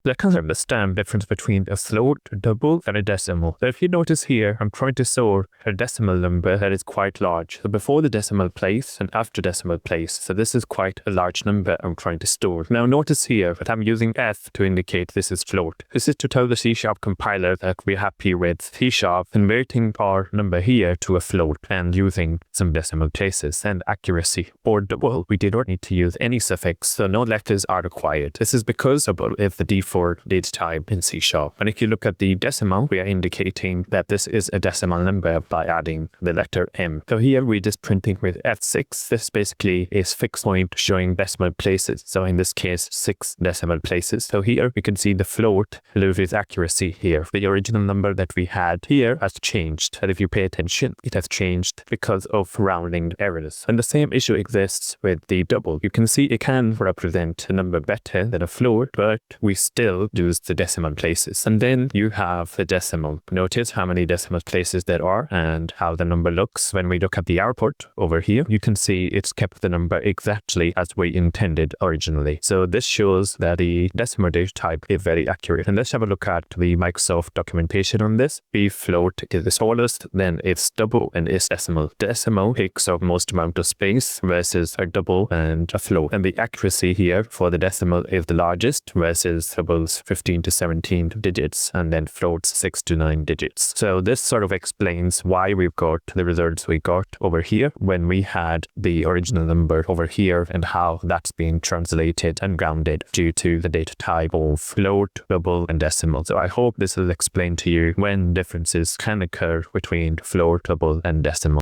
Let's understand the difference between a float, a double, and a decimal. So if you notice here, I'm trying to store a decimal number that is quite large. So before the decimal place and after decimal place. So this is quite a large number I'm trying to store. Now notice here that I'm using F to indicate this is float. This is to tell the C# compiler that we're happy with C# converting our number here to a float and using some decimal places and accuracy. For double, we did not need to use any suffix, so no letters are required. This is because double is the default data type in C#. And if you look at the decimal, we are indicating that this is a decimal number by adding the letter M. So here we're just printing with F6. This basically is fixed point showing decimal places. So in this case, 6 decimal places. So here we can see the float loses accuracy here. The original number that we had here has changed. And if you pay attention, it has changed because of rounding errors. And the same issue exists with the double. You can see it can represent a number better than a float, but we still use the decimal places. And then you have the decimal. Notice how many decimal places there are and how the number looks. When we look at the output over here, you can see it's kept the number exactly as we intended originally. So this shows that the decimal data type is very accurate. And let's have a look at the Microsoft documentation on this. The float is the smallest, then it's double and it's decimal. Decimal takes up most amount of space versus a double and a float. And the accuracy here for the decimal is the largest versus double's 15 to 17 digits and then floats 6 to 9 digits. So this sort of explains why we've got the results we got over here when we had the original number over here and how that's being translated and grounded due to the data type of float, double, and decimal. So I hope this will explain to you when differences can occur between float, double, and decimal.